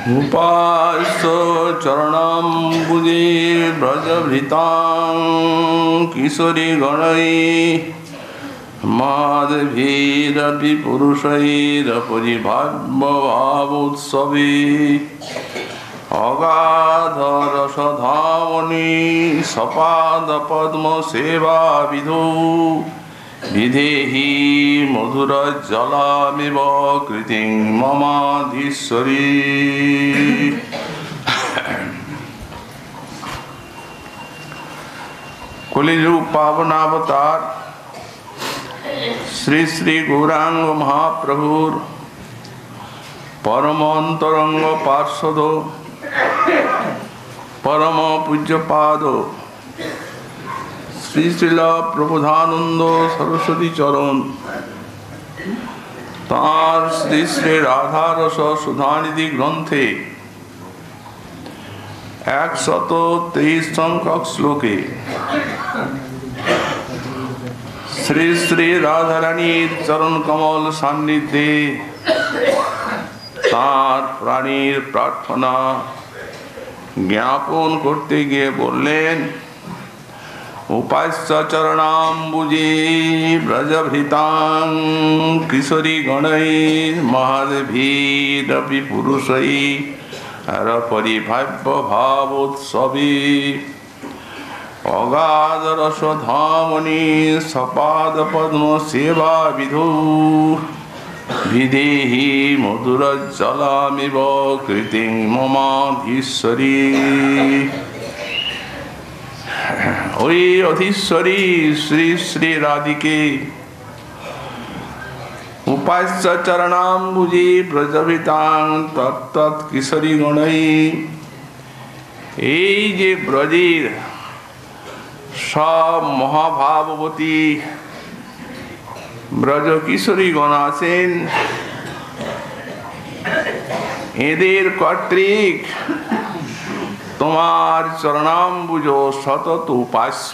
उपास्य चरणाम्बुजे व्रजभृतां किशोरी गणै माधवीरपि पुरुषैरपरिभावोत्सवे अगाधरसधामनि सपादपद्मसेवाविधौ विधेहि मधुरजलामिव कृतिं ममाधीश्वरी। कलियुग पावनावतार श्री श्री गौरांग महाप्रभुर परम अंतरंग पार्षद परम पूज्यपाद श्री श्रील प्रबोधानंद सरस्वती चरण तार श्री श्री राधारस सुधानिधि ग्रंथे 123 संख्यक श्लोके श्री श्री राधा रानीर चरण कमल सान्निध्ये तार प्राणीर प्रार्थना ज्ञापन करते गিয়ে বললেন उपास्य चरणाम्बुजे व्रजभृतां किशोरी गणैः महादेवीरपि पुरुषैरपरिभाव्यभावोत्सवे अगाधरसधामनि सपादपद्मसेवाविधौ विधेहि मधुरजलामिव कृतिं ममाधीश्वरी। ओई अधीश्वरी श्री श्री राधिके उपास्य चरणाम्बुजे व्रजभृतां तत्तत् किशोरी गणै এই যে ব্রজের সব মহাভাববতী ব্রজ কিশোরী গণ আছেন এদের কর্তৃক তোমার চরণাম্বুজ সতত উপাস্য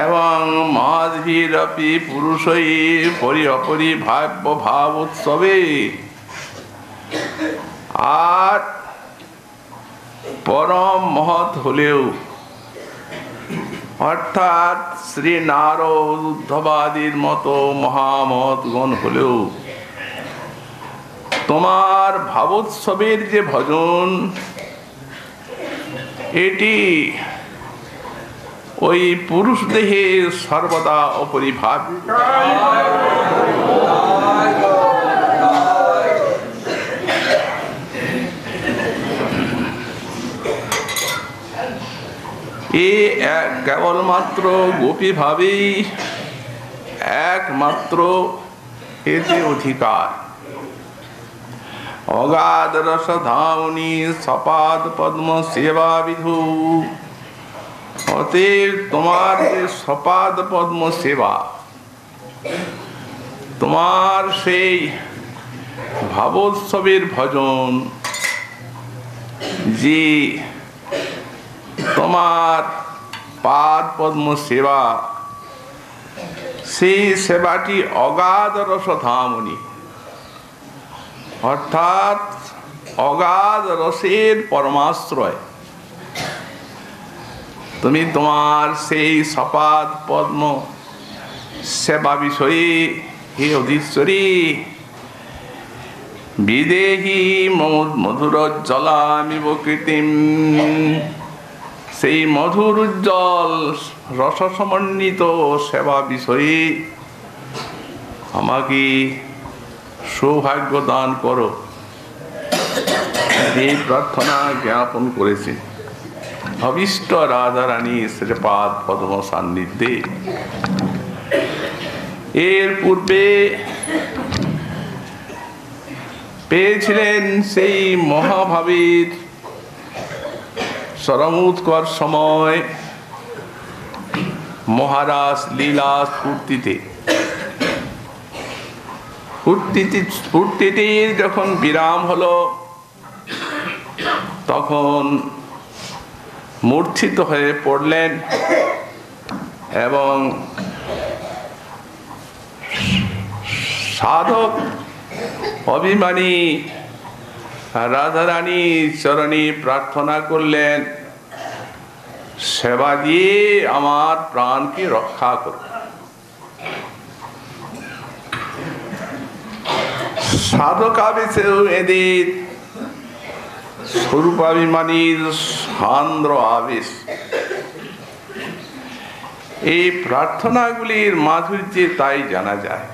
এবং মাধবীরপি পুরুষই অপরিভাব্য ভাব উৎসবে আর পরম মহৎ হলেও অর্থাৎ শ্রী নারদ উদ্ধবাদির মতো মহামহৎ গণ হলেও তোমার ভাবোৎসবের যে ভজন এটি ওই পুরুষ দেহে সর্বদা অপরিভাব্য। এ কেবলমাত্র গোপী ভাবেই একমাত্র এতে অধিকার। অগাধ রসধামনি সপাদ পদ্ম সেবা বিধু অতএব তোমার যে সপাদ পদ্ম সেবা তোমার সেই ভাবোৎসবের ভজন যে তোমার পাদ পদ্ম সেবা সেই সেবাটি অগাধ রসধামনি অর্থাৎ অগাধ রসের পরমাশ্রয়। তুমি তোমার সেই সপাদ পদ্ম সেবা বিষয়ে হে অধীশ্বরী বিদেহি মধুর জলামিব কৃতিম সেই মধুর উজ্জ্বল রস সমন্বিত সেবা বিষয়ে আমাকে সৌভাগ্য দান করো এই প্রার্থনা জ্ঞাপন করেছে অভীষ্ট রাধা রানী শ্রীপাদ পদ্ম সান্নিধ্যে। এর পূর্বে পেয়েছিলেন সেই মহাভাবীর চরমোৎকর সময় মহারাজ লীলা স্ফূর্তিটির যখন বিরাম হলো তখন মূর্ছিত হয়ে পড়লেন এবং সাধক অভিমানী রাধা রানী চরণে প্রার্থনা করলেন, সেবা দিয়ে আমার প্রাণকে রক্ষা করো। সাধক আবেশেও এদের স্বরূপাভিমানীর সান্দ্র আবেশ। এই প্রার্থনাগুলির মাধুর্যে তাই জানা যায়।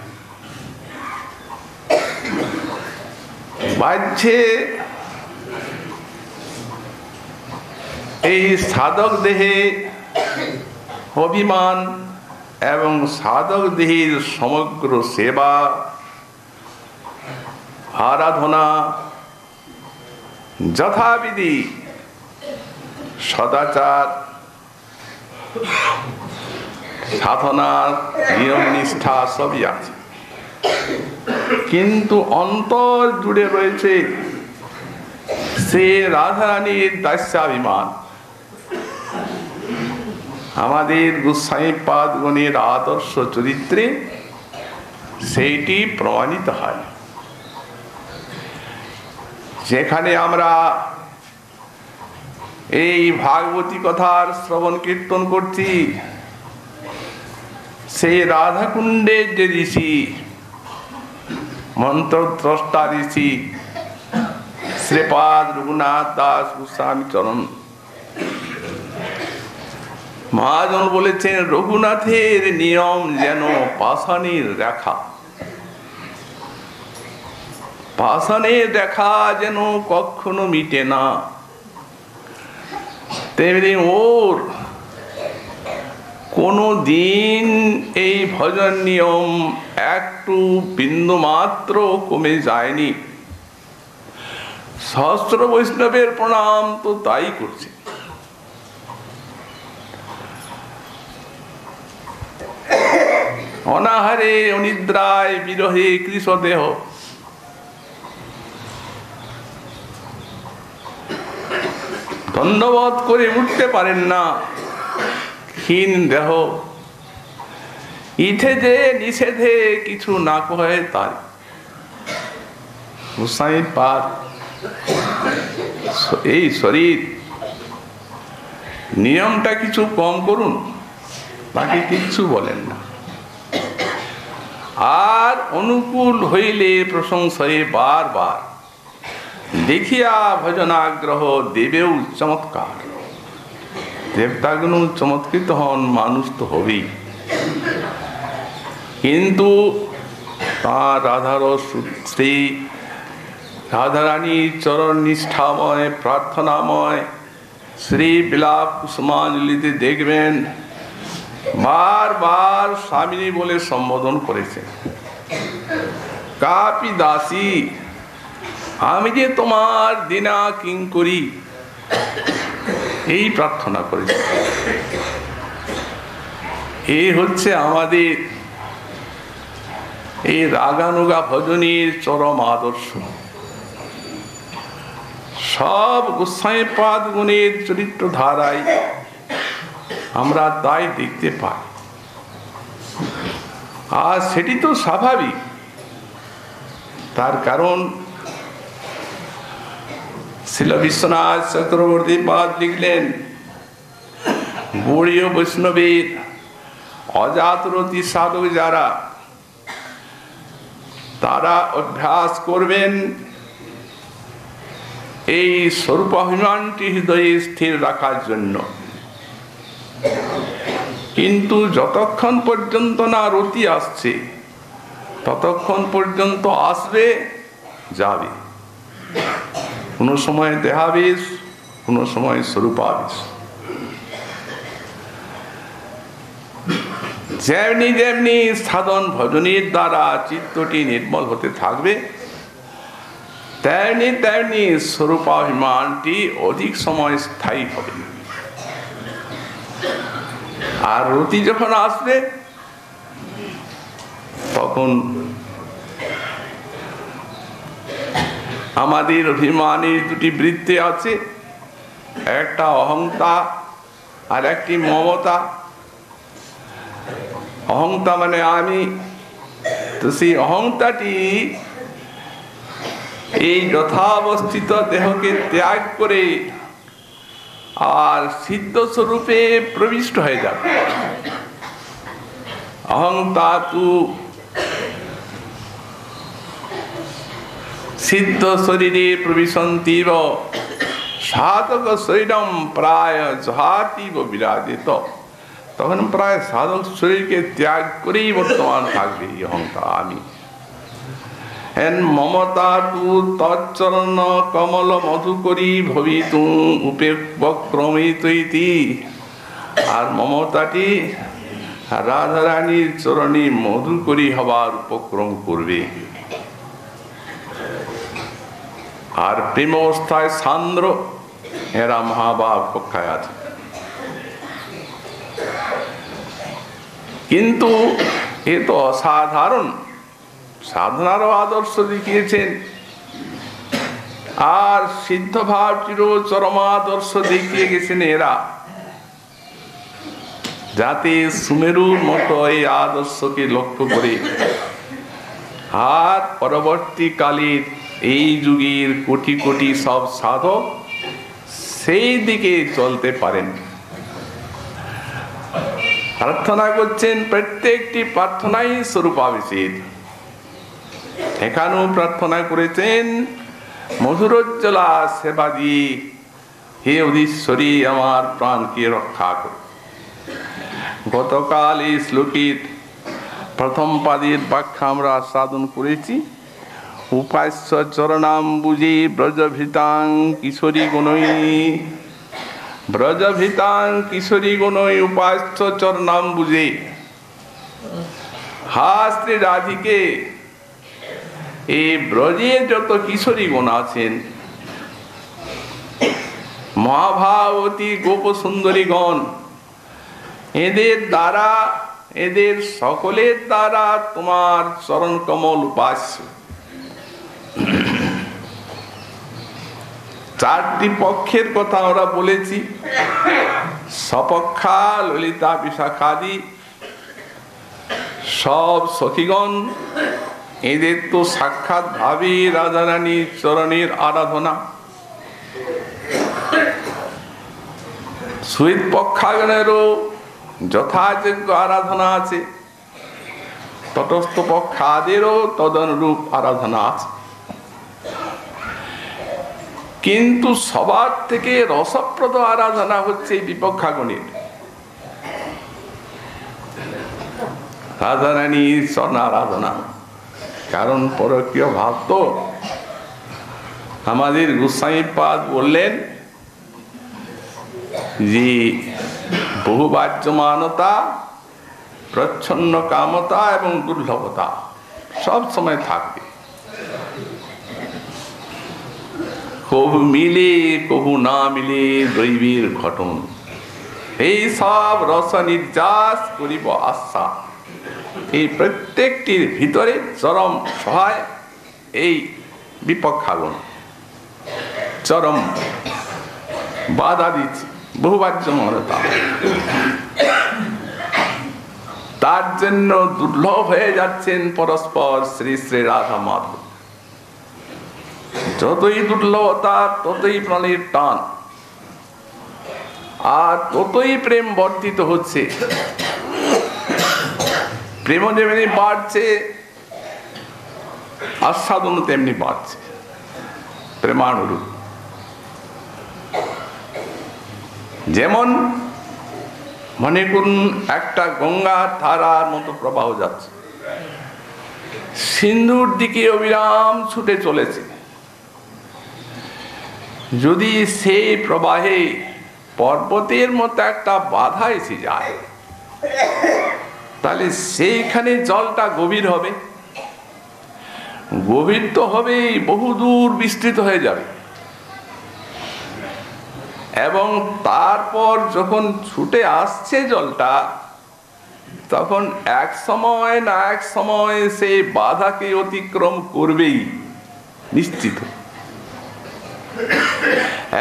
বাহ্যে এই সাধক দেহে অভিমান এবং সাধক দেহের সমগ্র সেবা আরাধনা যথাবিধি সদাচার সাধনা নিয়ম নিষ্ঠা সবই আছে, কিন্তু অন্তর জুড়ে রয়েছে সে রাধারানীর দাস্যাভিমান। আমাদের গোস্বামীপাদ গণের আদর্শ চরিত্রে সেইটি প্রমাণিত হয়। যেখানে আমরা এই ভাগবতী কথার শ্রবণ কীর্তন করছি, সেই রাধাকুণ্ডের যে ঋষি, মন্ত্রদ্রষ্টা ঋষি শ্রীপাদ রঘুনাথ দাস গোস্বামী চরণ মহাজন বলেছেন, রঘুনাথের নিয়ম যেন পাষাণের রেখা। পাষাণের রেখা যেন কখনো মিটে না, তেমনি ওর কোনো দিন এই ভজন নিয়ম একটু বিন্দু মাত্র কমে যায়নি। সহস্র বৈষ্ণবের প্রণাম তো তাই করছে। অনাহারে অনিদ্রায় বিরহে কৃষদেহ, দণ্ডবোধ করে উঠতে পারেন না, ক্ষীণ দেহ, ইথে যে নিষেধে কিছু না কহে তাই। গোস্বামীপাদ এই শরীর নিয়মটা কিছু কম করুন, বাকি কিচ্ছু বলেন না। আর অনুকূল হইলে প্রশংসায় বারবার দেখিয়া ভজনাগ্রহ দেবেও চমৎকার। দেবতাগুলো চমৎকৃত হন, মানুষ তো হবেই, কিন্তু তাঁর রাধার শ্রী রাধারানী চরণ নিষ্ঠাময় প্রার্থনাময় শ্রী বিলাপ কুসুমাঞ্জলিতে দেখবেন বারবার স্বামিনী বলে সম্বোধন করেছে। কাপি দাসী, আমি যে তোমার দিনা কিঙ্করী, এই প্রার্থনা করেছে। এই হচ্ছে আমাদের এই রাগানুগা ভজনের চরম আদর্শ। সব গোস্বামীপাদ গুণের চরিত্র ধারায় আমরা তাই দেখতে পাই। আর সেটি তো স্বাভাবিক, তার কারণ শিল বিশ্বনাথ চক্রবর্তী পাদ লিখলেন, গৌড়ীয় বৈষ্ণবের অজাতরতি সাধক যারা, তারা অভ্যাস করবেন এই স্বরূপাভিমানটি হৃদয়ে স্থির রাখার জন্য। কিন্তু যতক্ষণ পর্যন্ত না রতি আসছে ততক্ষণ পর্যন্ত আসবে যাবে, কোনো সময় দেহাবেশ, কোনো সময় স্বরূপাবেশ। যেমনি যেমনি সাধন ভজনের দ্বারা চিত্তটি নির্মল হতে থাকবে, তেমনি তেমনি স্বরূপাভিমানটি অধিক সময় স্থায়ী হবে। আর রতি যখন আসবে তখন আমাদের অভিমানের দুটি বৃত্তি আছে, একটা অহংতা আর একটি মমতা। অহংতা মানে আমি, তো সেই অহংতাটি এই যথাবস্থিত দেহকে ত্যাগ করে আর সিদ্ধ স্বরূপে প্রবিষ্ট হয়ে যাবে। অহং তাতু সিদ্ধ শরীরে প্রবিশন্তিব সাধক শরীরম প্রায় জহাতিব বিরাজিত। তখন প্রায় সাধক শরীরকে ত্যাগ করেই বর্তমান থাকবে এই অহংকার আমি। মমতা তু তচ্চরণ কমল মধুকরী ভবিতু উপক্রমিত ইতি। আর মমতাটি রাধারানীর চরণে মধুকরী হবার উপক্রম করবে। আর প্রেম অবস্থায় সান্দ্র এরা মহাভাব কক্ষায় আছে। কিন্তু এ তো অসাধারণ সাধনারও আদর্শ দেখিয়েছেন, আর সিদ্ধ ভাবটির চরমাদর্শ দেখিয়ে গেছেন এরা, যাতে সুমেরুর মতো এই আদর্শকে লক্ষ্য করে আর পরবর্তীকালের এই যুগের কোটি কোটি সব সাধক সেই দিকে চলতে পারেন। প্রার্থনা করছেন, প্রত্যেকটি প্রার্থনাই স্বরূপাভিষেক। এখানেও প্রার্থনা করেছেন মধুরোজ্জ্বলা সেবাজি, হে অধীশ্বরী আমার প্রাণকে রক্ষা করো। গতকাল এই শ্লোকের প্রথম পাদের ব্যাখ্যা আমরা সাধন করেছি। উপাস্য চরণাম্বুজে ব্রজভিতাং কিশোরী গুণই, ব্রজভিতাং কিশোরী গুণই উপাস্য চরণাম্বুজে। হা শ্রী রাধিকে, এই ব্রজে যত কিশোরী গুণ আছেন, মহাভাবতী গোপ সুন্দরী গণ, এদের দ্বারা, এদের সকলের দ্বারা তোমার চরণ কমল উপাস্য। চারটি পক্ষের কথা আমরা বলেছি, সপক্ষা ললিতা বিশাখাদি সব সখীগণ, এদের তো সাক্ষাৎ ভাবে রাধারানীর চরণের আরাধনা। সুইত পক্ষাগণেরও যথাযোগ্য আরাধনা আছে, তটস্থ পক্ষাদেরও তদনুরূপ আরাধনা আছে। কিন্তু সবার থেকে রসপ্রদ আরাধনা হচ্ছে বিপক্ষাগণের। রাধারানীর চরণ আরাধনা, কারণ পরকীয় ভাব তো। আমাদের গোস্বামীপাদ বললেন যে বহুবাচ্যমানতা, প্রচ্ছন্ন কামতা এবং দুর্লভতা সব সময় থাকবে। কবু মিলে কবু না মিলে দৈবীর ঘটন, এই সব রস নির্যাস করিব আশা। এই প্রত্যেকটির ভিতরে চরম সহায় এই বিপক্ষাগণ, চরম বাধা দিচ্ছে বহুবাচ্যমানতা। তার জন্য দুর্লভ হয়ে যাচ্ছেন পরস্পর শ্রী শ্রী রাধা মাধব। যতই দুর্লভতা ততই প্রাণের টান, আর ততই প্রেম বর্ধিত হচ্ছে। প্রেম যেমনি বাড়ছে, আস্বাদন তেমনি বাড়ছে প্রেমানুরূপ। যেমন মনে করুন একটা গঙ্গার ধারার মতো প্রবাহ যাচ্ছে, সিন্ধুর দিকে অবিরাম ছুটে চলেছে। যদি সেই প্রবাহে পর্বতের মতো একটা বাধা এসে যায়, তাহলে সেইখানে জলটা গভীর হবে, গভীর তো হবেই, বহুদূর বিস্তৃত হয়ে যাবে। এবং তারপর যখন ছুটে আসছে জলটা, তখন এক সময় না এক সময় সেই বাধাকে অতিক্রম করবেই নিশ্চিত।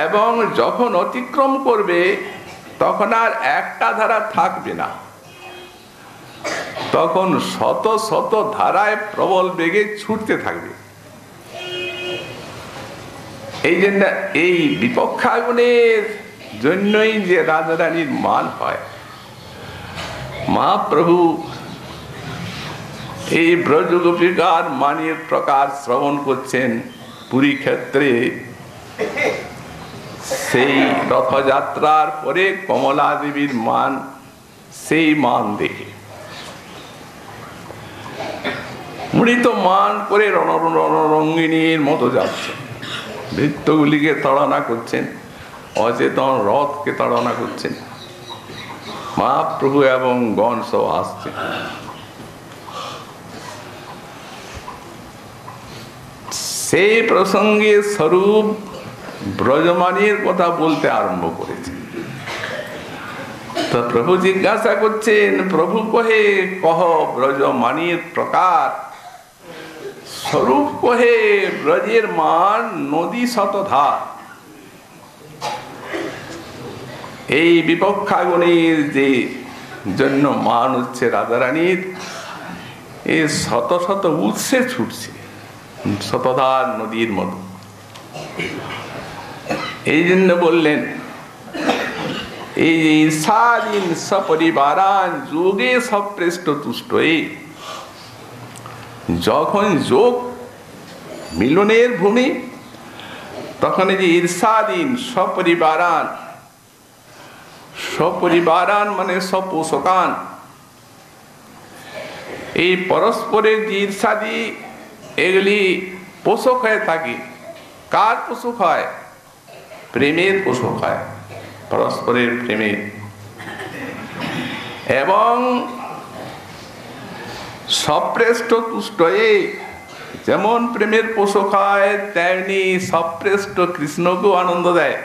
এবং যখন অতিক্রম করবে, তখন আর একটা ধারা থাকবে না, তখন শত শত ধারায় প্রবল বেগে ছুটতে থাকবে। এই জন্য এই বিপক্ষাগুণের জন্যই যে রাধারানীর মান হয়। মহাপ্রভু এই ব্রজগোপিকার মানের প্রকার শ্রবণ করছেন পুরী ক্ষেত্রে। সেই রথযাত্রার পরে কমলা দেবীর মান, সেই মান দেখে উনি তো মান করে রণরঙ্গিনীর মতো যাচ্ছেন, বৃত্তগুলিকে তাড়না করছেন, অচেতন রথকে তাড়না করছেন। মহাপ্রভু এবং গণ সব আসছেন। সেই প্রসঙ্গে স্বরূপ ব্রজমানের কথা বলতে আরম্ভ করেছে। তো প্রভু জিজ্ঞাসা করছেন, প্রভু কহে কহ ব্রজমানের প্রকার, স্বরূপ কহে ব্রজের মান নদী শতধার। এই বিপক্ষাগুণের যে জন্য মান হচ্ছে রাধারানীর, এ শত শত উৎসে ছুটছে শতধার নদীর মতো। এই জন্য বললেন, এই যে ঈর্ষাদীন সপরিবারান যোগে সপ্রেষ্ট তুষ্ট। যখন যোগ মিলনের ভূমি, তখন এই যে ঈর্ষাদীন সপরিবারান, সপরিবারান মানে সপোষকান, এই পরস্পরের যে ঈর্ষাদি এগুলি পোষক হয়ে থাকে। কার পোষক হয়? প্রেমের পোষক হয়, পরস্পরের প্রেমের। এবং সপ্রেষ্ট তুষ্ট, যেমন প্রেমের পোষক হয় তেমনি সপ্রেষ্ট কৃষ্ণকেও আনন্দ দেয়।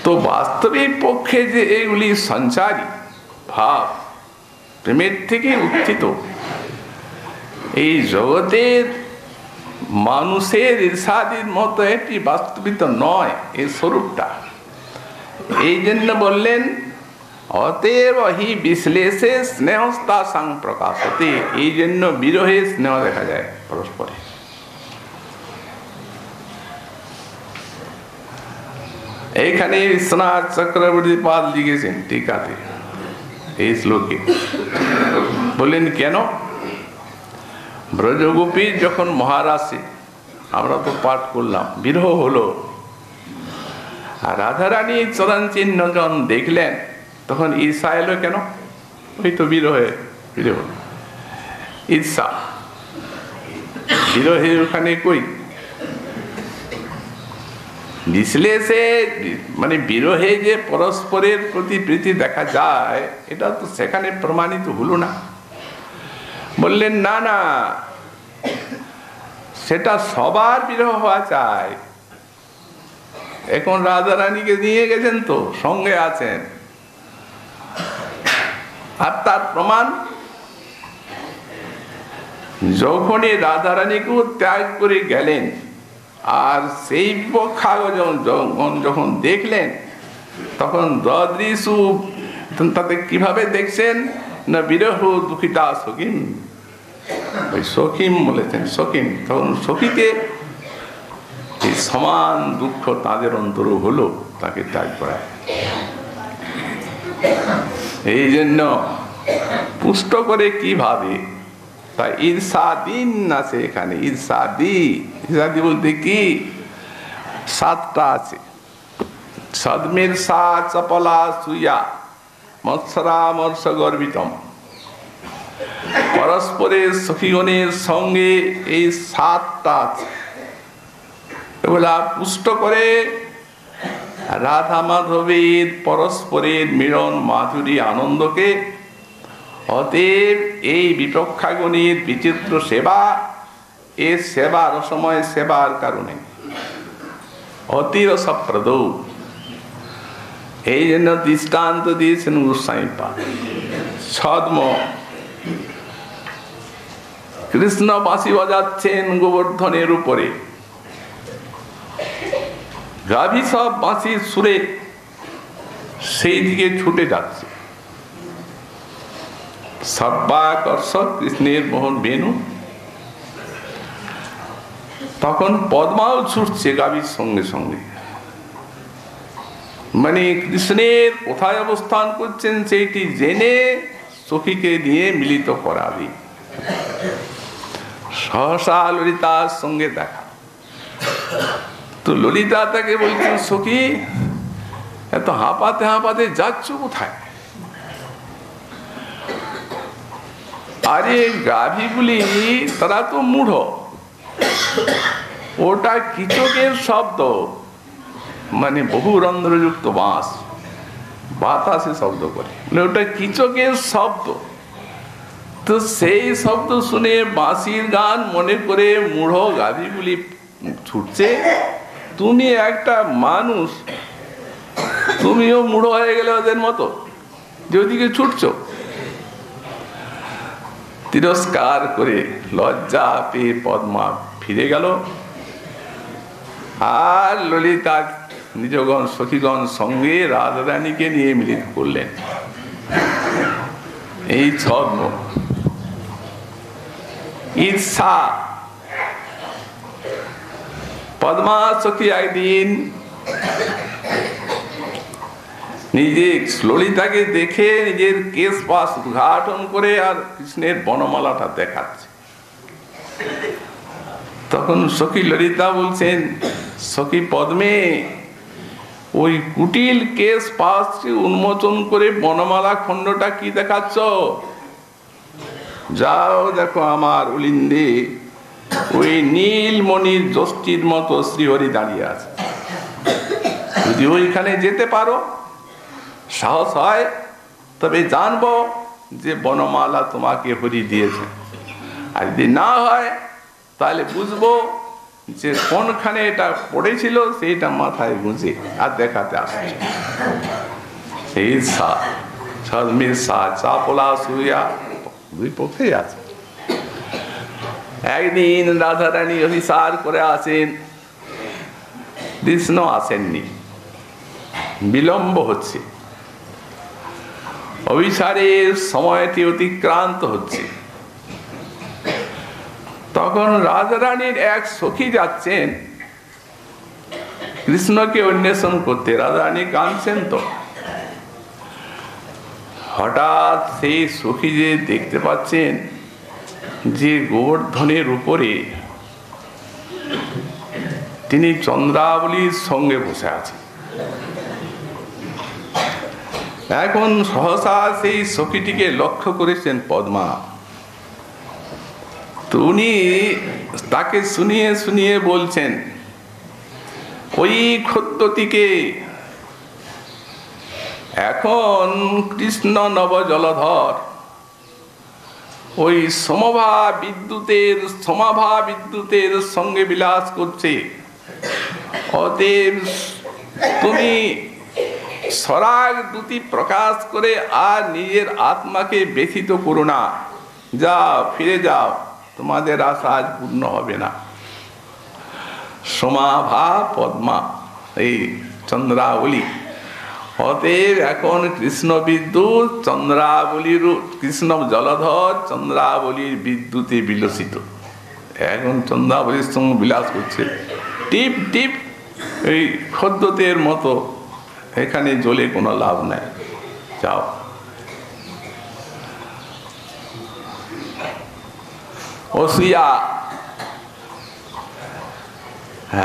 তো বাস্তবিক পক্ষে যে এগুলি সঞ্চারী ভাব, প্রেমের থেকে উত্থিত, এই জগতের মানুষের ঈর্ষাদির মতো এটি বাস্তবিত নয় এই স্বরূপটা। এই জন্য বললেন, অতএব হি বিশ্লেষে স্নেহস্তা সাং প্রকাশতে। এই জন্য বিরহে স্নেহ দেখা যায় পরস্পরে। এইখানে বিশ্বনাথ চক্রবর্তী পাল লিখেছেন টিকাতে এই শ্লোকে, বললেন কেন? ব্রজগোপী যখন মহারাশে, আমরা তো পাঠ করলাম, বিরহ হলো, আর রাধারানী চরণ চিহ্ন যখন দেখলেন, তখন ঈর্ষা এলো কেন? ওই তো বিরহে, বিরহ ঈর্ষা, বিরহের ওখানে কই বিশ্লেষে, মানে বিরহে যে পরস্পরের প্রতি প্রীতি দেখা যায়, এটা তো সেখানে প্রমাণিত হলো না। বললেন না না, সেটা সবার বিরহ হওয়া চাই। এখন রাধারানীকে নিয়ে গেছেন, তো সঙ্গে আছেন, আর তার প্রমাণ যখনই রাধারানীকেও ত্যাগ করে গেলেন, আর সেই যখন দেখলেন, তখন দদৃশু, তাতে কিভাবে দেখছেন না, বিরহ দুঃখিতা সখিম, ওই সখিম বলেছেন, সখিম। তখন সখীকে এই সমান দুঃখ তাদের অন্তর হলো, তাকে ত্যাগ করায়। এই জন্য পুষ্ট করে কিভাবে, তাই ঈর্ষাদিন আছে এখানে। ঈর্ষাদি, ঈর্ষাদি বলতে কি? সাতটা আছে। সদমের সা চপলা সুয়া মৎসরামর্ষ গর্বিতম। পরস্পরের সখীগণের সঙ্গে এই সাতটা আছে। এগুলা পুষ্ট করে রাধা মাধবের পরস্পরের মিলন মাধুরী আনন্দকে। অতএব এই বিপক্ষাগণের বিচিত্র সেবা, এ সেবার সময় সেবার কারণে অতিরসপ্রদ। এই জন্য দৃষ্টান্ত দিয়েছেন গোস্বামী পাদ। ছদ্ম কৃষ্ণ বাঁশি বাজাচ্ছেন গোবর্ধনের উপরে, গাভী সব বাঁশির সুরে সেই দিকে ছুটে যাচ্ছে। সর্বাকর্ষক কৃষ্ণের মোহন বেণু তখন পদ্মাও ছুটছে গাভীর সঙ্গে সঙ্গে, মানে কৃষ্ণের কোথায় অবস্থান করছেন সেইটি জেনে সখীকে নিয়ে মিলিত করাবি। সহসা ললিতার সঙ্গে দেখা, তো ললিতা তাকে বলছেন, সখী এত হাঁপাতে হাঁপাতে যাচ্ছ কোথায়? আরে গাভীগুলি তারা তো মূঢ়, ওটা কিচকের শব্দ, মানে বহু রন্ধ্রযুক্ত বাঁশ বাতাসে শব্দ করে, ওটা কিচকের শব্দ। তো সেই শব্দ শুনে বাঁশির গান মনে করে মূঢ় গাভীগুলি ছুটছে, তুমি একটা মানুষ, তুমিও মূঢ় হয়ে গেলে ওদের মতো যে ওদিকে ছুটছো। তিরস্কার করে লজ্জা পেয়ে পদ্মা ফিরে গেল, আর ললিতা নিজগণ সখীগণ সঙ্গে রাধারানীকে নিয়ে মিলিত করলেন। এই ছদ্ম ঈর্ষা। পদ্মা সখী একদিন নিজে ললিতাকে দেখে নিজের কেশ পাশ উদ্ঘাটন করে আর কৃষ্ণের বনমালাটা দেখাচ্ছে। তখন সখী ললিতা বলছেন, সখী পদ্মে, ওই কুটিল কেশ পাশ উন্মোচন করে বনমালা খণ্ডটা কি দেখাচ্ছ? যাও দেখো আমার উলিন্দে ওই নীলমণির যষ্টির মতো শ্রীহরি দাঁড়িয়ে আছে, যদি ওইখানে যেতে পারো, সাহস হয়, তবে জানবো যে বনমালা তোমাকে হরি দিয়েছে, আর যদি না হয় তাহলে বুঝবো যে কোনখানে এটা পড়েছিল সেইটা মাথায় গুঁজে আর দেখাতে আসছে। এই চাপলা শুইয়া দুই পক্ষেই আছে। একদিন রাধারানী অভিসার করে আসেন, কৃষ্ণ আসেননি, বিলম্ব হচ্ছে, অভিসারের সময়টি অতিক্রান্ত হচ্ছে। তখন রাধারানীর এক সখী যাচ্ছেন কৃষ্ণকে অন্বেষণ করতে, রাধারানী কাঁদছেন। তো হঠাৎ সেই সখী যে দেখতে পাচ্ছেন যে গোবর্ধনের উপরে তিনি চন্দ্রাবলীর সঙ্গে বসে আছেন। এখন সহসা সেই সখীটিকে লক্ষ্য করেছেন পদ্মা, তো উনি তাকে শুনিয়ে শুনিয়ে বলছেন, ওই খদ্যতিকে এখন কৃষ্ণ নব জলধর ওই সমাভা বিদ্যুতের সঙ্গে বিলাস করছে, অতএব তুমি সরাগ দ্যুতি প্রকাশ করে আর নিজের আত্মাকে ব্যথিত করো না, যাও ফিরে যাও, তোমাদের আশা আজ পূর্ণ হবে না। সমাভা পদ্মা, এই চন্দ্রাবলী, অতএব এখন কৃষ্ণ বিদ্যুৎ চন্দ্রাবলীর, কৃষ্ণ জলধর চন্দ্রাবলীর বিদ্যুতে বিলসিত, এখন চন্দ্রাবলীর সঙ্গে বিলাস করছে, টিপ টিপ এই খদ্যতের মতো, এখানে জ্বলে কোনো লাভ নাই, যাও। অসুয়া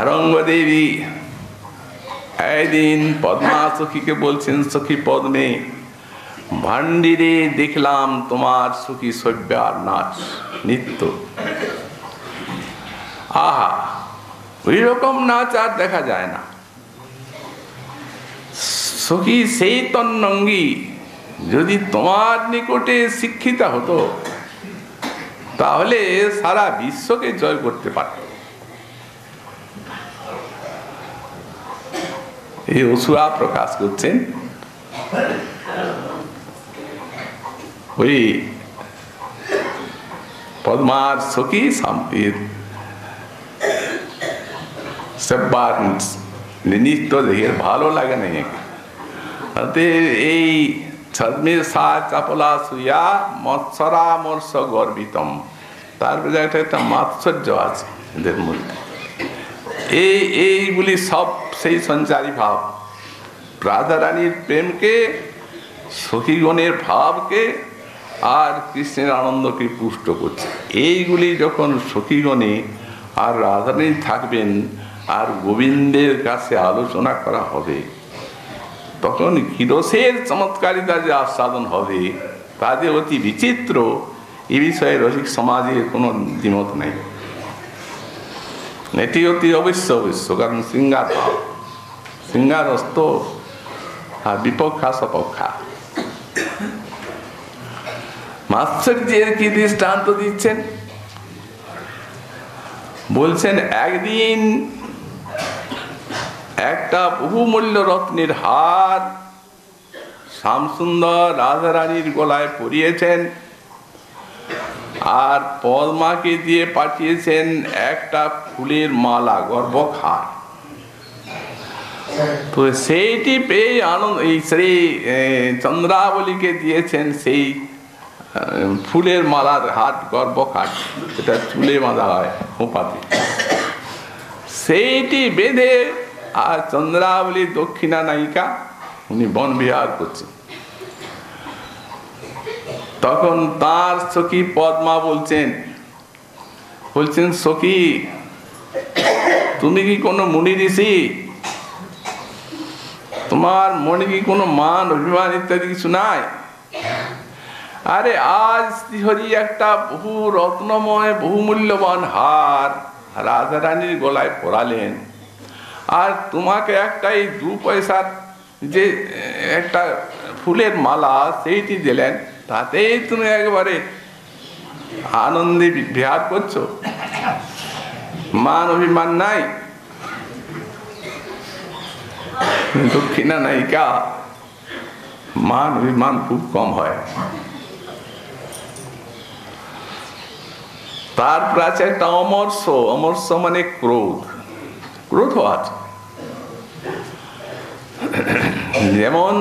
রঙ্গদেবী একদিন পদ্মা সখীকে বলছেন, সখী পদ্মে, ভান্ডিরে দেখলাম তোমার সখী সভ্যার নাচ নৃত্য, আহা ওই রকম নাচ আর দেখা যায় না। সখী সেই তন্নঙ্গী যদি তোমার নিকটে শিক্ষিতা হতো তাহলে সারা বিশ্বকে জয় করতে পারত। এই অসুয়া প্রকাশ করছেন ওই পদ্মার সখী সেবার নিত্য দেখে ভালো লাগে না, এই ছদ্মের সা চাপলা শুইয়া মৎসরামর্ষ গর্বিতম, তার একটা মাৎসর্য আছে এদের মধ্যে, এইগুলি সব সেই সঞ্চারী ভাব, রাধারানীর প্রেমকে, সখীগণের ভাবকে আর কৃষ্ণের আনন্দকে পুষ্ট করছে। এইগুলি যখন সখীগণে আর রাধারানী থাকবেন আর গোবিন্দের কাছে আলোচনা করা হবে, তখন কিরসের চমৎকারিতা যে আস্বাদন হবে তা যে অতি বিচিত্র, এ বিষয়ে রসিক সমাজের কোনো দ্বিমত নেই। এটি অতি অবশ্য, কারণ শৃঙ্গার ভাব, শৃঙ্গার অস্ত আর বিপক্ষা সপক্ষা। মাৎসর্যের কি দৃষ্টান্ত দিচ্ছেন? বলছেন একদিন একটা বহুমূল্য রত্নের হার শ্যামসুন্দর রাধারানীর গলায় পরিয়েছেন আর পদ্মাকে দিয়ে পাঠিয়েছেন একটা ফুলের মালা, গর্ভক হার। তো সেইটি পেয়ে আনন্দ, এই শ্রী চন্দ্রাবলীকে দিয়েছেন সেই ফুলের মালার হাত, গর্ভক হাত, যেটা চুলে বাঁধা হয় খোঁপাতে, সেইটি বেঁধে আর চন্দ্রাবলী দক্ষিণা নায়িকা উনি বন বিহার করছেন। তখন তার সখী পদ্মা বলছেন সখী, তুমি কি কোনো মুনি ঋষি? তোমার মনে কি কোনো মান অভিমান ইত্যাদি কিছু নাই? আরে আজ শ্রীহরি একটা বহু রত্নময় বহুমূল্যবান হার রাধারানীর গলায় পরালেন, আর তোমাকে একটা এই 2 পয়সার যে একটা ফুলের মালা সেইটি দিলেন, তাতেই তুমি একবারে আনন্দে বিহার করছো, মান অভিমান নাই? দক্ষিণা নায়িকা মান অভিমান খুব কম হয়। তারপর আছে একটা অমর্ষ, অমর্ষ মানে ক্রোধ, ক্রোধ আছে। যেমন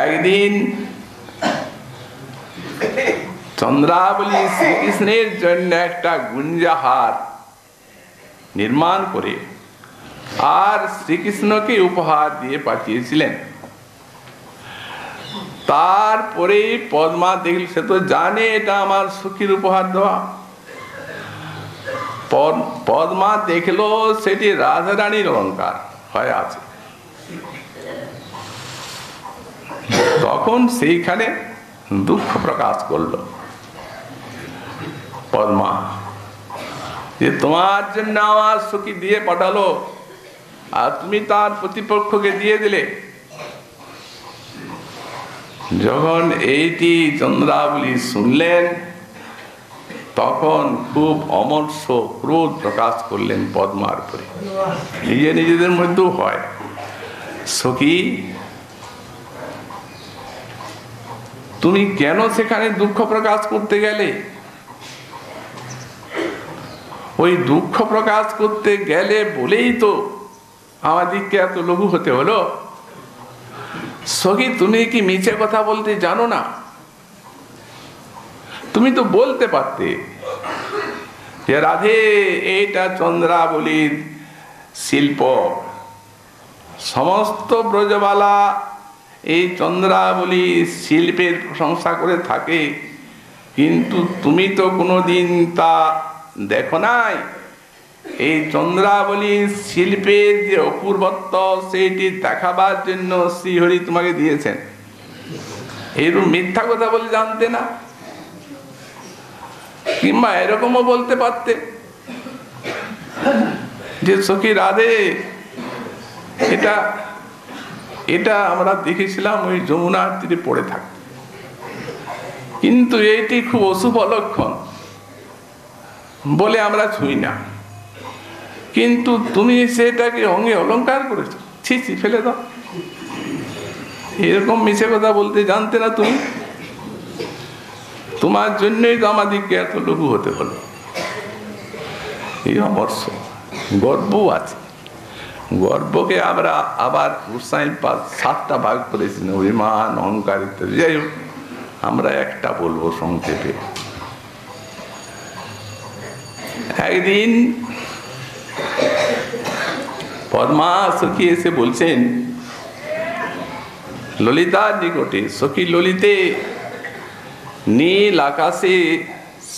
একদিন চন্দ্রাবলী শ্রীকৃষ্ণের জন্য একটা গুঞ্জাহার নির্মাণ করে আর শ্রীকৃষ্ণকে উপহার দিয়ে পাঠিয়েছিলেন। তারপরে পদ্মা দেখল, সে তো জানে এটা আমার সখীর উপহার দেওয়া, পদ্মা দেখলো সেটি রাধারানীর অলঙ্কার হয়ে আছে। তখন সেইখানে দুঃখ প্রকাশ করলো পদ্মা, যে তোমার জন্য আমার সখী দিয়ে পাঠালো আর তুমি তার প্রতিপক্ষকে দিয়ে দিলে। যখন এইটি চন্দ্রাবলী শুনলেন তখন খুব অমর্ষ ক্রোধ প্রকাশ করলেন পদ্মার উপরে। নিজেদের মধ্যেও হয়, সখী তুমি কেন সেখানে দুঃখ প্রকাশ করতে গেলে? ওই দুঃখ প্রকাশ করতে গেলে বলেই তো আমাদেরকে এত লঘু হতে হলো। সখী তুমি কি মিছে কথা বলতে জানো না? তুমি তো বলতে পারতে যে রাধে এইটা চন্দ্রাবলীর শিল্প, সমস্ত ব্রজবালা এই চন্দ্রাবলী শিল্পের প্রশংসা করে থাকে, কিন্তু তুমি তো কোনোদিন তা দেখো নাই। এই চন্দ্রাবলী শিল্পের যে অপূর্বত্ব সেইটি দেখাবার জন্য শ্রীহরি তোমাকে দিয়েছেন। এরকম মিথ্যা কথা বলে জানতে না, কিংবা এরকমও বলতে পারতে যে সখী রাধে এটা এটা আমরা দেখেছিলাম ওই যমুনার তীরে পড়ে থাকতে, কিন্তু এইটি খুব অশুভ লক্ষণ বলে আমরা ছুঁই না, কিন্তু তুমি সেটাকে অঙ্গে অলঙ্কার করেছো, ছি ছি ফেলে দাও। এরকম মিছে কথা বলতে জানতে না তুমি, তোমার জন্যই তো আমাদেরকে এত লঘু হতে হলো। এই অমর্ষ গর্ব আছে, গর্বকে আমরা আবার 7টা ভাগ করেছি, অভিমান, অহংকার ইত্যাদি। যাই হোক, আমরা একটা বলবো সংক্ষেপে। একদিন পদ্মা সখী এসে বলছেন ললিতার নিকটে, সখী ললিতে নীল আকাশে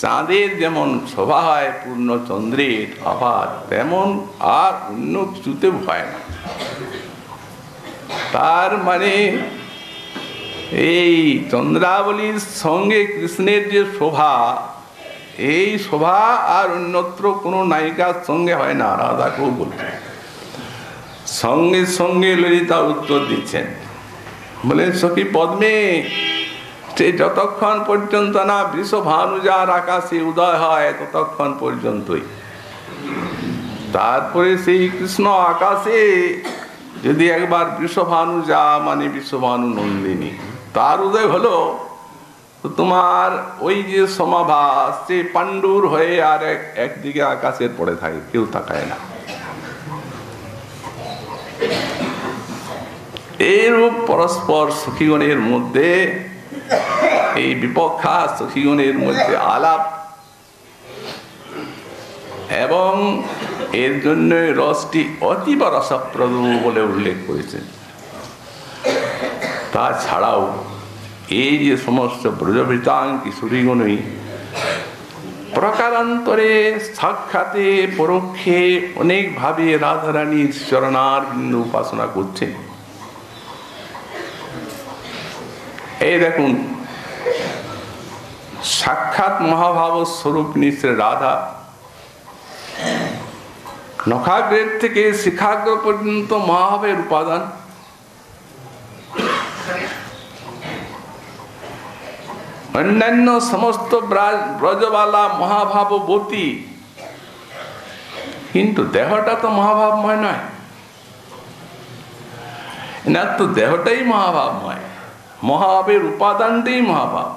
চাঁদের যেমন শোভা হয় পূর্ণ চন্দ্রের আবার তেমন আর অন্য কিছুতে হয় না। তার মানে এই চন্দ্রাবলীর সঙ্গে কৃষ্ণের যে শোভা, এই শোভা আর অন্যত্র কোনো নায়িকার সঙ্গে হয় না। রাধাকেও বলছেন, সঙ্গে সঙ্গে ললিতা উত্তর দিচ্ছেন, বলে সখী পদ্মে সে যতক্ষণ পর্যন্ত না বৃষভানুজার আকাশে উদয় হয় ততক্ষণ পর্যন্তই। তারপরে সেই কৃষ্ণ আকাশে যদি একবার বৃষভানুজা মানে বৃষভানু নন্দিনী তার উদয় হলো, তো তোমার ওই যে সমাভাস সে পাণ্ডুর হয়ে আর একদিকে আকাশের পড়ে থাকে, কেউ তাকায় না। এইরূপ পরস্পর সখীগণের মধ্যে, এই বিপক্ষা সখীগণের মধ্যে আলাপ, এবং এর জন্য রসটি অতীব রসপ্রদ বলে উল্লেখ করেছেন। তাছাড়াও এই যে সমস্ত ব্রজভৃতাঙ্কি কিশোরীগণই প্রকারান্তরে সাক্ষাতে পরোক্ষে অনেকভাবে রাধারানীর চরণার বিন্দু উপাসনা করছেন। এই দেখুন, সাক্ষাৎ মহাভাব স্বরূপ শ্রী রাধা নখাগ্রের থেকে শিখাগ্র পর্যন্ত মহাভাবের উপাদান। অন্যান্য সমস্ত ব্রজবালা মহাভাববতী, কিন্তু দেহটা তো মহাভাবময় নয়। এনার তো দেহটাই মহাভাবময়, মহাভাবের উপাদানটাই মহাভাব।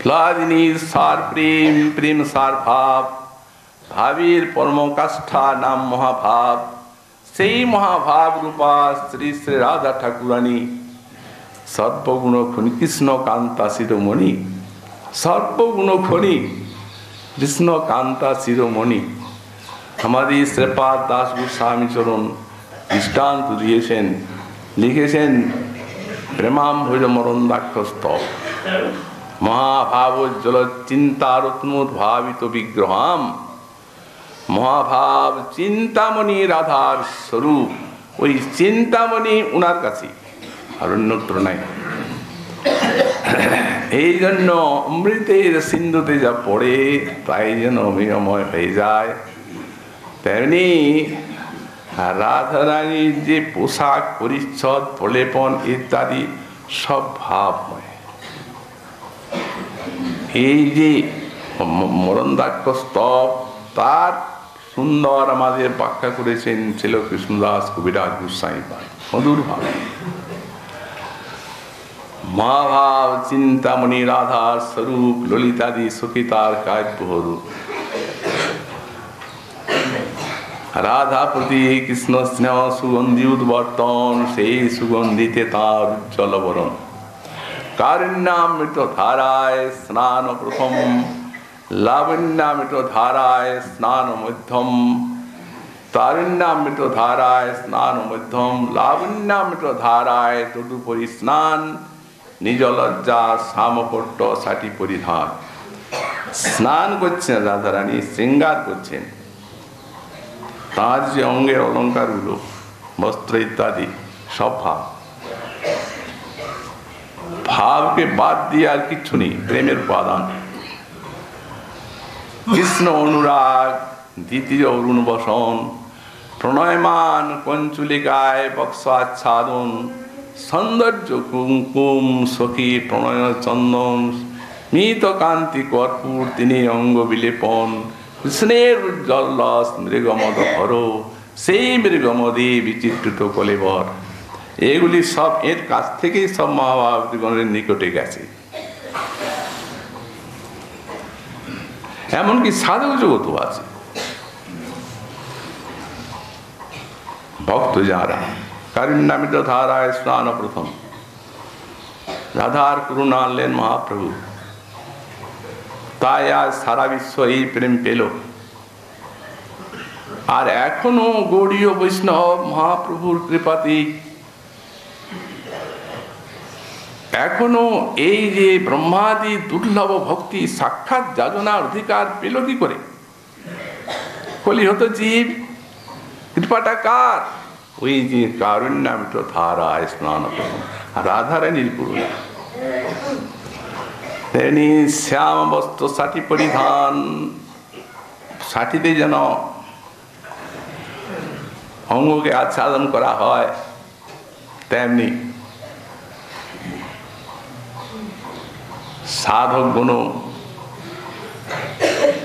প্লাদিনীর সার প্রেম, প্রেম সার ভাব, ভাবের পরমকাষ্ঠা নাম মহাভাব। সেই মহাভাব রূপা শ্রী শ্রী রাধা ঠাকুরানী সর্বগুণ খনি কৃষ্ণ কান্তা শিরোমণি, সর্বগুণ খনি কৃষ্ণ কান্তা শিরোমণি। আমাদের শ্রীপাদ দাস গোস্বামী চরণ দৃষ্টান্ত দিয়েছেন, লিখেছেন প্রেমাম্ভুজ মরন্দাক্ষস্থ মহাভাবোজ্জ্বল চিন্তারত্নোদ্ভাবিত বিগ্রহাম। মহাভাব চিন্তামণি রাধার স্বরূপ, ওই চিন্তামণি উনার কাছে, আর অন্যত্র নাই। এই জন্য অমৃতের সিন্ধুতে যা পড়ে তাই যেন অভিনময় হয়ে যায়। তেমনি রাধারানীর যে পোশাক পরিচ্ছদ প্রলেপন ইত্যাদি সব ভাবময়। এই যে মরন্দাক্ষ স্তব, তার সুন্দর আমাদের ব্যাখ্যা করেছেন ছিল কৃষ্ণদাস কবিরাজ গোস্বামী পাদ, মধুর ভাব। মহাভাব চিন্তামণি রাধার স্বরূপ, ললিতাদি সখিতার কাব্যরূপ। রাধা প্রতি কৃষ্ণ স্নেহ সুগন্ধি উদ্বর্তন, সেই সুগন্ধিতে তার উজ্জ্বল বরণ। কারুণ্যামৃত ধারায় স্নান প্রথম, লাবণ্যামৃত ধারায় স্নান মধ্যম। তারুণ্যামৃত ধারায় স্নান মধ্যম, লাবণ্যামৃত ধারায় তদুপরি স্নান। নিজ লজ্জা সামপট্ট সাটি পরিধান। স্নান করছেন রাধারানী, শৃঙ্গার করছেন। তার যে অঙ্গের অলঙ্কারগুলো, বস্ত্র ইত্যাদি সব ভাব। ভাবকে বাদ দিয়ে আর কিচ্ছু নেই, প্রেমের উপাদান। কৃষ্ণ অনুরাগ, দ্বিতীয় অরুণ বসন, প্রণয়মান কঞ্চুলিকায় বক্সাচ্ছাদন। সৌন্দর্য কুমকুম সখী প্রণয় চন্দন, স্মিত কান্তি কর্পূর তিনি অঙ্গ বিলেপন। কৃষ্ণের উজ্জ্বল রস মৃগমদ হর, সেই মৃগমদে বিচিত্রিত কলেবর। এগুলি সব এর কাছ থেকেই সব মহাভাবগণের নিকটে গেছে। এমনকি সাধক জগৎ আছে, ভক্ত যারা। কারুণ্যামৃত ধারায় স্নান প্রথম, রাধার করুণা আনলেন মহাপ্রভু। তাই আজ সারা বিশ্ব এই প্রেম পেল। আর এখনো গৌড়ীয় বৈষ্ণব মহাপ্রভুর কৃপাতে এখনো এই যে ব্রহ্মাদি দুর্লভ ভক্তি সাক্ষাৎ যাজনার অধিকার পেল কি করে? কলিহত জীব, কৃপাটা কার? ওই যে কারুণ্যামৃত ধারায় স্নান করুন, রাধারানীর করুণা। তেমনি শ্যাম বস্ত্র ষাটি পরিধান, ষাটিতে যেন অঙ্গকে আচ্ছাদন করা হয়, তেমনি সাধক গুণ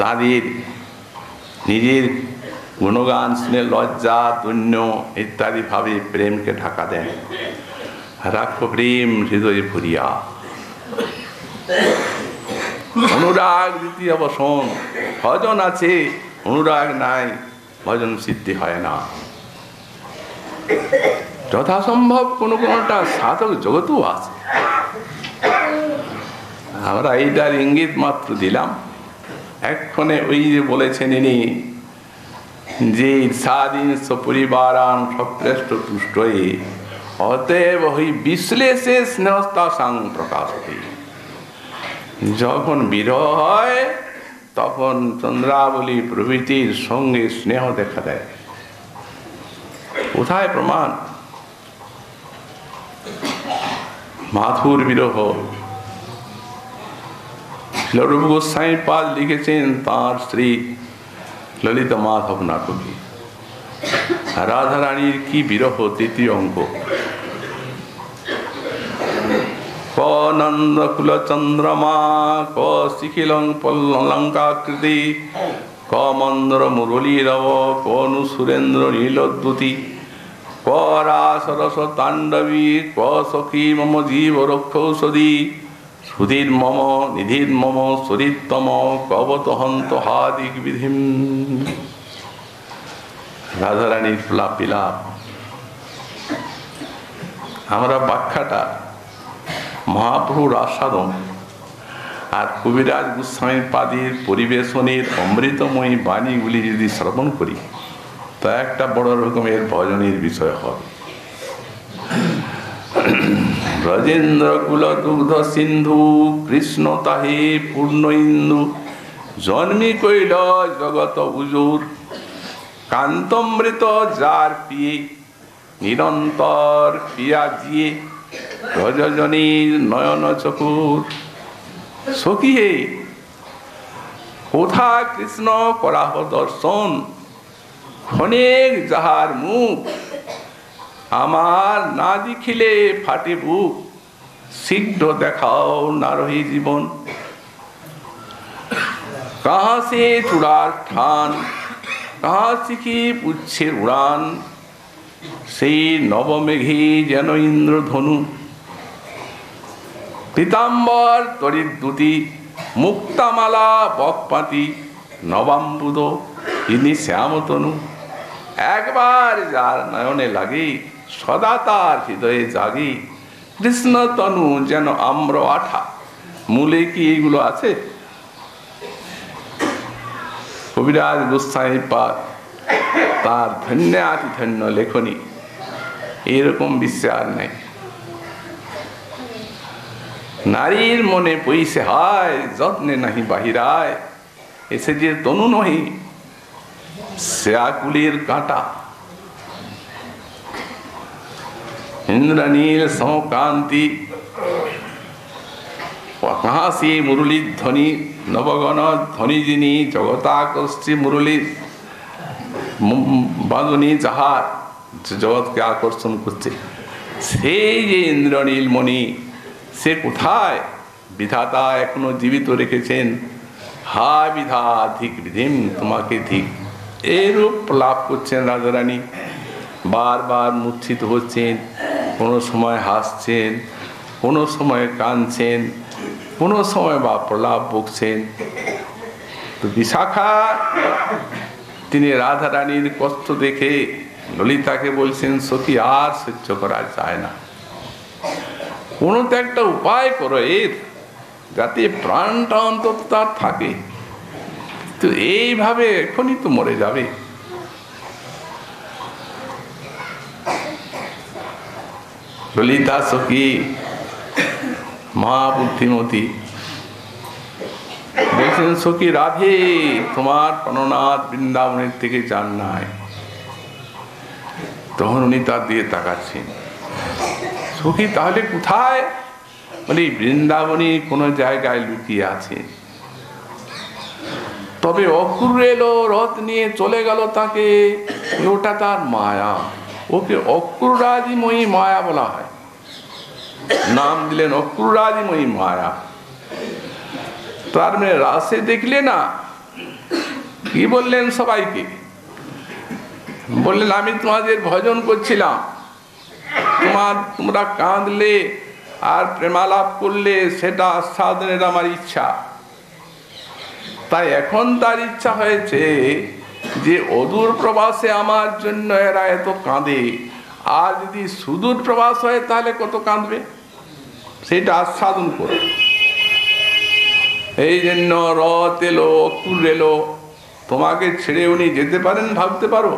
তাদের নিজের গুণগান শুনে লজ্জা দৈন্য ইত্যাদি ভাবে প্রেমকে ঢাকা দেন। রাখো প্রেম হৃদয়ে ভরিয়া, অনুরাগ দ্বিতীয় বসন। ভজন আছে, অনুরাগ নাই, ভজন সিদ্ধি হয় না। যথাসম্ভব কোনো কোনোটা সাধক জগতেও আছে। আমরা এইটার ইঙ্গিত মাত্র দিলাম। এক্ষণে ওই যে বলেছেন ইনি যে স্বাধীন পরিবারান সপ্রেষ্ট তুষ্টয়ে অতএব হই বিশ্লেষে স্নেহস্তা সাং প্রকাশ হই। যখন বিরহ হয় তখন চন্দ্রাবলী প্রভৃতির সঙ্গে স্নেহ দেখা দেয়। কোথায় প্রমাণ? মাথুর বিরহ রূপ গোস্বামী পাদ লিখেছেন তাঁর শ্রী ললিত মাধব নাটকে। রাধারানীর কি বিরহ, তৃতীয় অঙ্ক। ক নন্দ কুল চন্দ্রমা, ক শিখিলং পল্লঙ্কাকৃতি, ক মন্দ্র মুরলী রব, ক নু সুরেন্দ্র নীলদ্যুতি, ক রাসরস তাণ্ডবী, ক সখী মম জীব রক্ষৌষধি, সুধীর মম নিধির মম সরিতম, কবত হন্ত হাদিক বিধিম। রাধারানীর বিলাপ। আমরা ব্যাখ্যাটা মহাপ্রভুর আস্বাদন আর কবিরাজ গোস্বামী পাদের পরিবেশনের অমৃতময়ী বাণীগুলি যদি শ্রবণ করি তা একটা বড় রকমের ভজনের বিষয় হবে। ব্রজেন্দ্র কুল দুগ্ধ সিন্ধু, কৃষ্ণ তাহে পূর্ণ ইন্দু, জন্মি কইল জগত উজুর, কান্তমৃত যার পিয়ে নিরন্তর পিয়া জিয়ে, রজনীর নয়ন চকুর। সখী হে, কোথা কৃষ্ণ করাহ দর্শন, অনেক যাহার মুখ, আমার না দেখিলে ফাটে বুক, শীঘ্র দেখাও না রহি জীবন। কাহা সে চূড়ার ঠান, কাহা শিখি পুচ্ছে উড়ান, সেই নবমেঘী যেন ইন্দ্রধনু। পীতাম্বর তরিদ্যুতি, মুক্তামালা বকপাতি, নবাম্বুদ ইনি শ্যামতনু। একবার যার নয়নে লাগে, সদা তার হৃদয়ে জাগে, কৃষ্ণ তনু যেন আম্র আঠা। মূলে কি এইগুলো আছে? কবিরাজ গোস্বামী পাদ তার ধন্যাতি ধন্য লেখনী, এরকম বিশ্বাস নেই। নারীর মনে পইসে হায়, যত্নে নাহি বাহিরায়, এসে যে তনু নহি সে আকুলের কাঁটা। ইন্দ্রনীল সমকান্তি, কাহা সে মুরলীর ধ্বনি, নবগণ ধ্বনি যিনি, জগতাকর্ষী মুরলীর বাঁধনি যাহার জগৎকে আকর্ষণ করছে, সেই যে ইন্দ্রনীল মণি, সে কোথায়? বিধাতা এখনো জীবিত রেখেছেন। হা বিধা ধিক বিধিম, তোমাকে ধিক। এরূপ লাভ করছেন রাধারানী। বারবার মূর্ছিত হচ্ছেন, কোনো সময় হাসছেন, কোনো সময় কাঁদছেন, কোনো সময় বা প্রলাপ বকছেন। তো বিশাখা তিনি রাধারানীর কষ্ট দেখে ললিতাকে বলছেন, সখী আর সহ্য করা যায় না, কোনো তো একটা উপায় করো এর, যাতে প্রাণটা অন্তত তার থাকে। তো এইভাবে এখনই তো মরে যাবে। ললিতা সখী মা বুদ্ধিমতী বলছেন, সখী রাধে তোমার প্রাণনাথ বৃন্দাবনের থেকে যান নাই। তখন উনি তার দিয়ে তাকাচ্ছেন, সখী তাহলে কোথায়? বলে বৃন্দাবনী কোনো জায়গায় লুকিয়ে আছে। তবে অক্রূর এলো, রথ নিয়ে চলে গেল তাকে, ওটা তার মায়া, ওকে অক্রূরাদিময়ী মায়া বলা হয়। নাম দিলেন অক্রূরাদিময়ী মায়া। তার মানে রাসে দেখলে না, কি বললেন সবাইকে? বললেন আমি তোমাদের ভজন করছিলাম, তোমরা কাঁদলে আর প্রেমালাপ করলে, সেটা আস্বাদনের আমার ইচ্ছা। তাই এখন তার ইচ্ছা হয়েছে যে অদূর প্রবাসে আমার জন্য এরা এত কাঁদে, আর যদি সুদূর প্রবাস হয় তাহলে কত কাঁদবে, সেটা আস্বাদন করে। এই জন্য রথ এলো, অক্রূর এলো, তোমাকে ছেড়ে উনি যেতে পারেন ভাবতে পারো?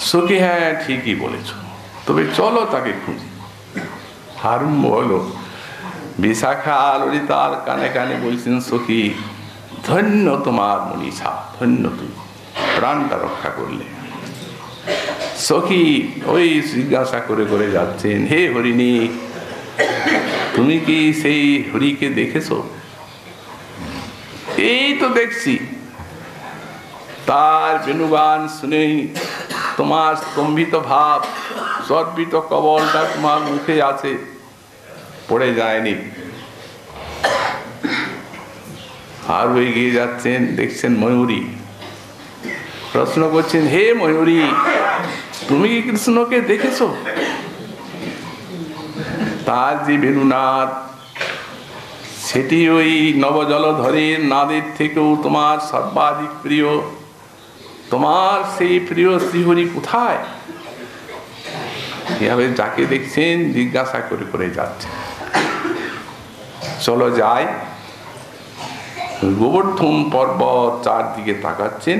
সখী হ্যাঁ ঠিকই বলেছ, তবে চলো তাকে খুঁজি। আরম্ভ হলো। বিশাখা ললিতার কানে কানে বলছেন, সখী ধন্য তোমার মনীষা, ধন্য তুমি, প্রাণটা রক্ষা করলে। সখী ওই জিজ্ঞাসা করে করে যাচ্ছেন, হে হরিণী তুমি কি সেই হরিকে দেখেছো? এই তো দেখছি। তার বেণুগান শুনেই তোমার স্তম্ভিত ভাব, চর্বিত কবলটা তোমার মুখে আছে, পড়ে যায়নি। আর এগিয়ে যাচ্ছেন, দেখছেন ময়ূরী। প্রশ্ন করছেন, হে ময়ূরী তুমি কি কৃষ্ণকে দেখেছো? তার যে বেণুনাদ, সেটি ওই নবজলধরের নাদের থেকেও তোমার সর্বাধিক প্রিয়। তোমার সেই প্রিয় শ্রীহরি কোথায়? এভাবে যাকে দেখছেন জিজ্ঞাসা করে করে যাচ্ছে। চলো যাই। গোবর্ধন পর্বত চারদিকে তাকাচ্ছেন,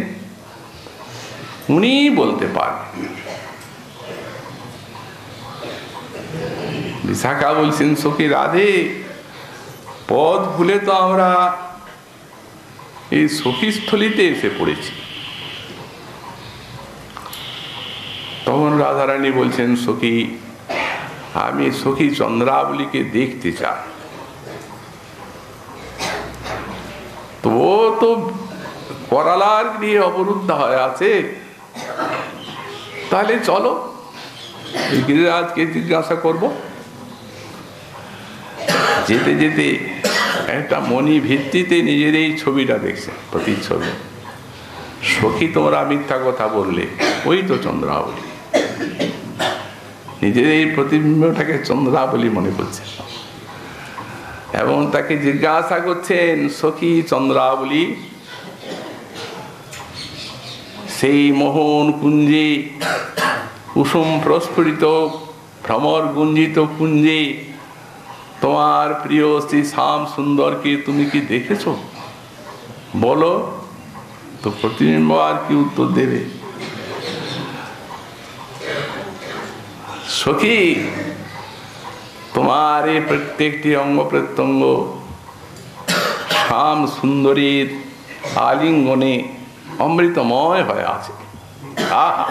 উনি বলতে পারেন। বিশাখা বলছেন, সখী রাধে পথ ভুলে তো আমরা এই সখীস্থলিতে এসে পড়েছি। তখন রাধারানী বলছেন, সখী আমি সখী চন্দ্রাবলীকে দেখতে চাই। তো ও তো করালার গৃহে অবরুদ্ধ হয়ে আছে, তাহলে চলো গিরিরাজকে জিজ্ঞাসা করব। যেতে যেতে একটা মনি ভিত্তিতে নিজের এই ছবিটা দেখছে, প্রতিচ্ছবি। সখী তোমরা মিথ্যা কথা বললে, ওই তো চন্দ্রাবলী। নিজের এই প্রতিবিম্বটাকে চন্দ্রাবলী মনে করছে এবং তাকে জিজ্ঞাসা করছেন, সখী চন্দ্রাবলী সেই মোহন কুঞ্জে, কুসুম প্রস্ফুটিত ভ্রমর গুঞ্জিত কুঞ্জে তোমার প্রিয় শ্রী শ্যাম সুন্দরকে তুমি কি দেখেছো? বলো তো। প্রতিবিম্ব আর কি উত্তর দেবে? সখী তোমার এই প্রত্যেকটি অঙ্গ প্রত্যঙ্গ শ্যাম সুন্দরীর আলিঙ্গনে অমৃতময় হয়ে আছে। আহা,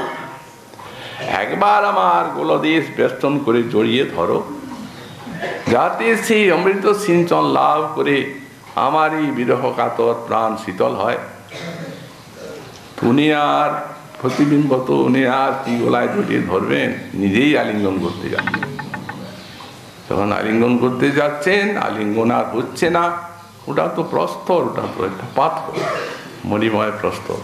একবার আমার গোলদেশ বেষ্টন করে জড়িয়ে ধরো, যাতে সেই অমৃত সিঞ্চন লাভ করে আমার এই বিরহ কাতর প্রাণ শীতল হয়। উনি আর প্রতিবিম্ব তো উনি আর কি গোলায় জড়িয়ে ধরবেন, নিজেই আলিঙ্গন করতে যাচ্ছেন। যখন আলিঙ্গন করতে যাচ্ছেন, আলিঙ্গন আর হচ্ছে না। ওটা তো প্রস্তর, ওটা তো একটা পাথর, মণিময় প্রস্তর।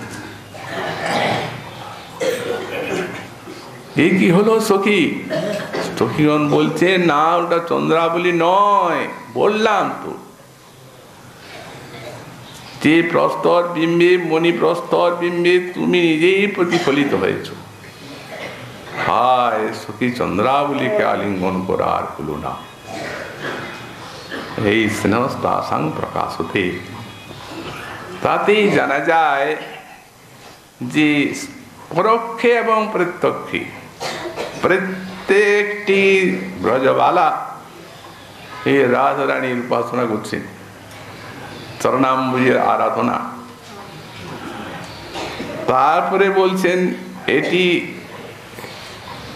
এই কি হলো সখী? সখীগণ বলছে, না ওটা চন্দ্রাবলী নয়। বললাম তো, যে প্রস্তর বিম্বে, মণি প্রস্তর বিম্বে তুমি নিজেই প্রতিফলিত হয়েছ। হায় সখী চন্দ্রাবলীকে আলিঙ্গন করা আর হলো না। এই স্নেহস্তাসাং প্রকাশ হতে তাতেই জানা যায় যে পরোক্ষে এবং প্রত্যক্ষে, প্রত্যেকটি ব্রজবালা এই রাধারানীর উপাসনা করছেন, চরণাম্বুজের আরাধনা। তারপরে বলছেন এটি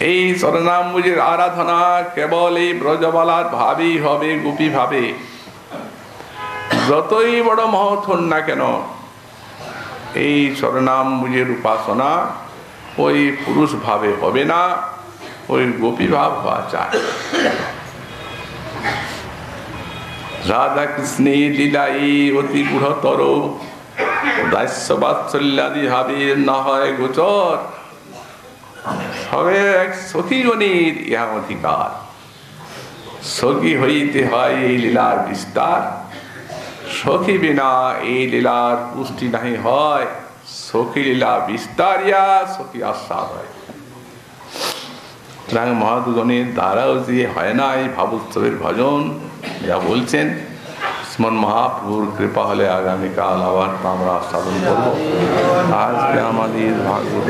এই চরণাম্বুজের আরাধনা কেবল এই ব্রজবালার ভাবেই হবে, গোপী ভাবে। যতই বড় মহৎ হন না কেন, এই চরণাম্বুজের উপাসনা ওই পুরুষ ভাবে হবে না, ওই গোপী ভাব হওয়া চায়। রাধা কৃষ্ণের লীলা এই অতি গুঢ়তর, দাস্য বাৎসল্যাদি ভাবে না হয় গোচর। সবে এক সখীগণের ইহা অধিকার, সখী হইতে হয় এই লীলার বিস্তার। সখী বিনা এই লীলার পুষ্টি নাহি হয়, সখী লীলা বিস্তারিয়া সখী আস্বাদ হয়। মহাদুজনের দ্বারাও যে হয় না এই ভাবোৎসবের ভজন, যা বলছেন শ্রীমন মহাপ্রভুর কৃপা হলে আগামীকাল আবার আমরা সাধন করবো। আজকে আমাদের ভাগবত